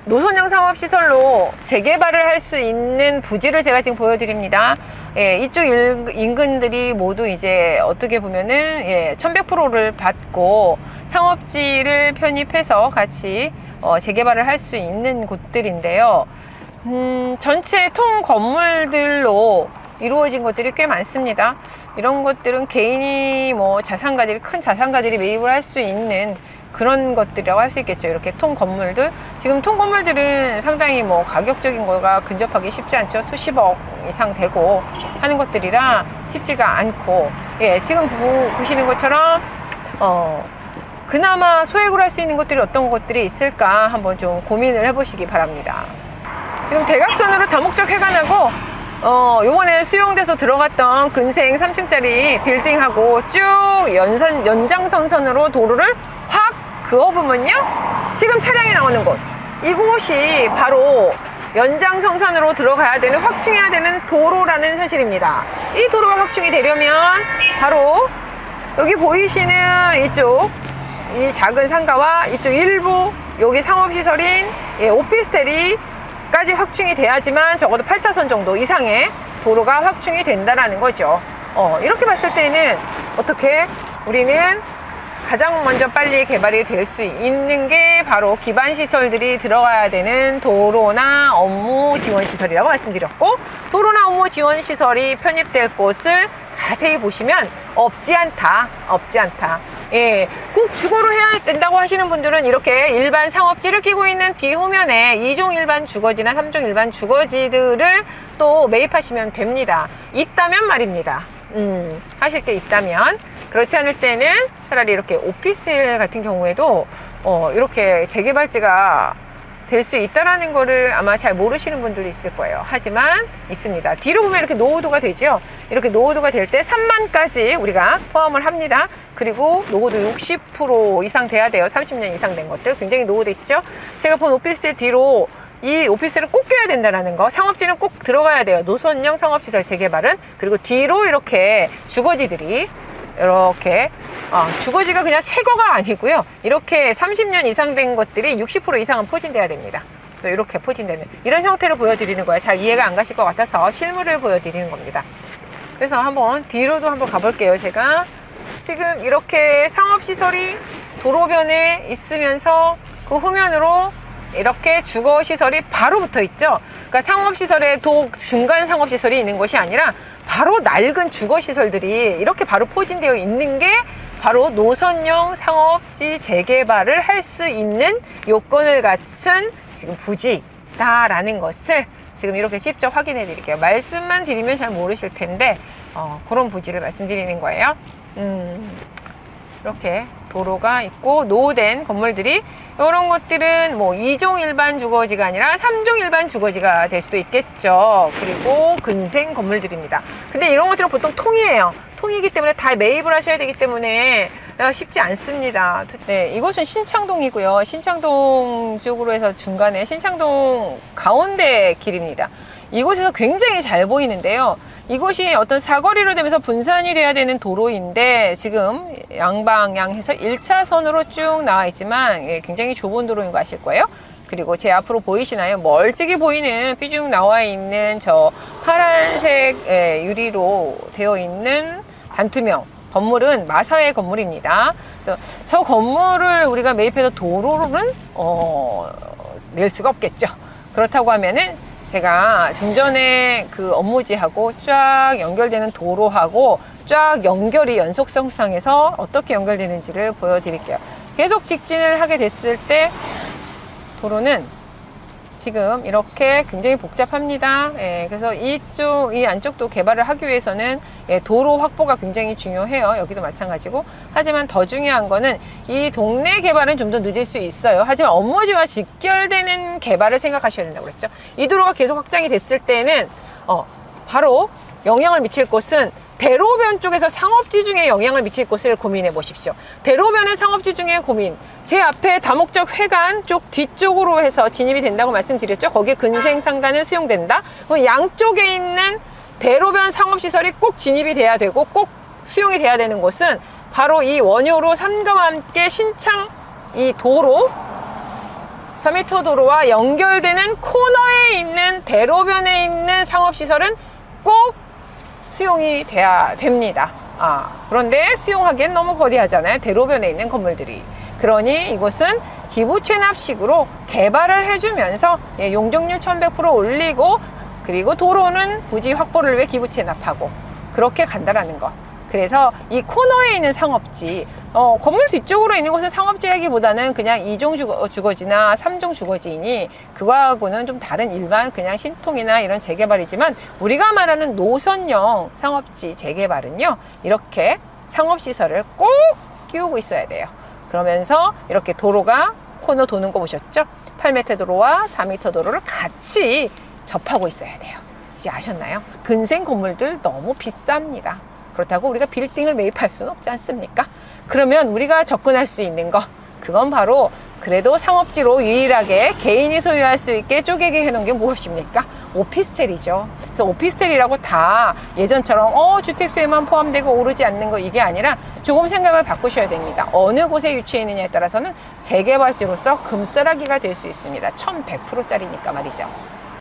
노선형 상업시설로 재개발을 할 수 있는 부지를 제가 지금 보여드립니다. 예, 이쪽 인근들이 모두 이제 어떻게 보면은 1100%를 받고 상업지를 편입해서 같이 재개발을 할 수 있는 곳들인데요. 전체 통 건물들로 이루어진 것들이 꽤 많습니다. 이런 것들은 개인이 자산가들이, 큰 자산가들이 매입을 할 수 있는 그런 것들이라고 할 수 있겠죠. 이렇게 통 건물들. 지금 통 건물들은 상당히 가격적인 거가 근접하기 쉽지 않죠. 수십억 이상 되고 하는 것들이라 쉽지가 않고, 예, 지금 보시는 것처럼, 그나마 소액으로 할 수 있는 것들이 어떤 것들이 있을까 한번 좀 고민을 해보시기 바랍니다. 지금 대각선으로 다목적 회관하고, 요번에 수용돼서 들어갔던 근생 3층짜리 빌딩하고 쭉 연장선선으로 도로를 확 그어보면요, 지금 차량이 나오는 곳, 이곳이 바로 연장선선으로 들어가야 되는, 확충해야 되는 도로라는 사실입니다. 이 도로가 확충이 되려면 바로 여기 보이시는 이쪽, 이 작은 상가와 이쪽 일부, 여기 상업시설인 오피스텔이 까지 확충이 돼야지만 적어도 8차선 정도 이상의 도로가 확충이 된다라는 거죠. 이렇게 봤을 때는 어떻게 우리는 가장 먼저 빨리 개발이 될 수 있는 게 바로 기반시설들이 들어가야 되는 도로나 업무 지원시설이라고 말씀드렸고, 도로나 업무 지원시설이 편입될 곳을 자세히 보시면 없지 않다. 예, 꼭 주거로 해야 된다고 하시는 분들은 이렇게 일반 상업지를 끼고 있는 뒤후면에 2종 일반 주거지나 3종 일반 주거지들을 또 매입하시면 됩니다. 있다면 말입니다. 하실 게 있다면. 그렇지 않을 때는 차라리 이렇게 오피스텔 같은 경우에도 이렇게 재개발지가 될 수 있다라는 거를 아마 잘 모르시는 분들이 있을 거예요. 하지만 있습니다. 뒤로 보면 이렇게 노후도가 되죠. 이렇게 노후도가 될 때 3만까지 우리가 포함을 합니다. 그리고 노후도 60% 이상 돼야 돼요. 30년 이상 된 것들 굉장히 노후됐죠. 제가 본 오피스텔 뒤로 이 오피스텔은 꼭 껴야 된다는 거, 상업지는 꼭 들어가야 돼요. 노선형 상업시설 재개발은. 그리고 뒤로 이렇게 주거지들이 이렇게 주거지가 그냥 새거가 아니고요, 이렇게 30년 이상 된 것들이 60% 이상은 포진돼야 됩니다. 이렇게 포진되는 이런 형태를 보여드리는 거예요. 잘 이해가 안 가실 것 같아서 실물을 보여드리는 겁니다. 그래서 한번 뒤로도 한번 가볼게요. 제가 지금 이렇게 상업시설이 도로변에 있으면서 그 후면으로 이렇게 주거시설이 바로 붙어 있죠. 그러니까 상업시설에 중간 상업시설이 있는 것이 아니라 바로 낡은 주거시설들이 이렇게 바로 포진되어 있는 게 바로 노선형 상업지 재개발을 할 수 있는 요건을 갖춘 지금 부지다라는 것을 지금 이렇게 직접 확인해 드릴게요. 말씀만 드리면 잘 모르실 텐데 그런 부지를 말씀드리는 거예요. 이렇게 도로가 있고 노후된 건물들이, 이런 것들은 2종 일반 주거지가 아니라 3종 일반 주거지가 될 수도 있겠죠. 그리고 근생 건물들입니다. 근데 이런 것들은 보통 통이에요. 통이기 때문에 다 매입을 하셔야 되기 때문에 쉽지 않습니다. 네, 이곳은 신창동이고요. 신창동 쪽으로 해서 중간에 신창동 가운데 길입니다. 이곳에서 굉장히 잘 보이는데요. 이곳이 어떤 사거리로 되면서 분산이 돼야 되는 도로인데 지금 양방향해서 1차선으로 쭉 나와 있지만 굉장히 좁은 도로인 거 아실 거예요. 그리고 제 앞으로 보이시나요? 멀찍이 보이는 삐쭉 나와 있는 저 파란색 유리로 되어 있는 반투명 건물은 마사회 건물입니다. 저 건물을 우리가 매입해서 도로는 낼 수가 없겠죠. 그렇다고 하면은 제가 좀 전에 그 업무지하고 쫙 연결되는 도로하고 쫙 연결이 연속성상에서 어떻게 연결되는지를 보여드릴게요. 계속 직진을 하게 됐을 때 도로는 지금 이렇게 굉장히 복잡합니다. 그래서 이 안쪽도 개발을 하기 위해서는 도로 확보가 굉장히 중요해요. 여기도 마찬가지고. 하지만 더 중요한 거는 이 동네 개발은 좀 더 늦을 수 있어요. 하지만 업무지와 직결되는 개발을 생각하셔야 된다고 그랬죠. 이 도로가 계속 확장이 됐을 때는 바로 영향을 미칠 곳은 대로변 쪽에서 상업지 중에 영향을 미칠 곳을 고민해 보십시오. 대로변의 상업지 중에 고민. 제 앞에 다목적 회관 쪽 뒤쪽으로 해서 진입이 된다고 말씀드렸죠. 거기에 근생상가는 수용된다. 그럼 양쪽에 있는 대로변 상업시설이 꼭 진입이 돼야 되고 꼭 수용이 돼야 되는 곳은 바로 이 원효로 3가와 함께 신창 이 도로 4m 도로와 연결되는 코너에 있는 대로변에 있는 상업시설은 꼭 수용이 돼야 됩니다. 그런데 수용하기엔 너무 거대하잖아요. 대로변에 있는 건물들이. 그러니 이곳은 기부 체납식으로 개발을 해주면서 용적률 1100% 올리고, 그리고 도로는 부지 확보를 위해 기부 체납하고, 그렇게 간다라는 것. 그래서 이 코너에 있는 상업지, 건물 뒤쪽으로 있는 곳은 상업지라기보다는 그냥 2종 주거지나 3종 주거지이니 그거하고는 좀 다른 일반 그냥 신통이나 이런 재개발이지만, 우리가 말하는 노선형 상업지 재개발은요, 이렇게 상업시설을 꼭 끼우고 있어야 돼요. 그러면서 이렇게 도로가 코너 도는 거 보셨죠? 8m 도로와 4m 도로를 같이 접하고 있어야 돼요. 이제 아셨나요? 근생 건물들 너무 비쌉니다. 그렇다고 우리가 빌딩을 매입할 수는 없지 않습니까? 그러면 우리가 접근할 수 있는 거, 그건 바로 그래도 상업지로 유일하게 개인이 소유할 수 있게 쪼개게 해놓은 게 무엇입니까? 오피스텔이죠. 그래서 오피스텔이라고 다 예전처럼 주택수에만 포함되고 오르지 않는 거, 이게 아니라 조금 생각을 바꾸셔야 됩니다. 어느 곳에 위치해 있느냐에 따라서는 재개발지로서 금싸라기가 될 수 있습니다. 1100%짜리니까 말이죠.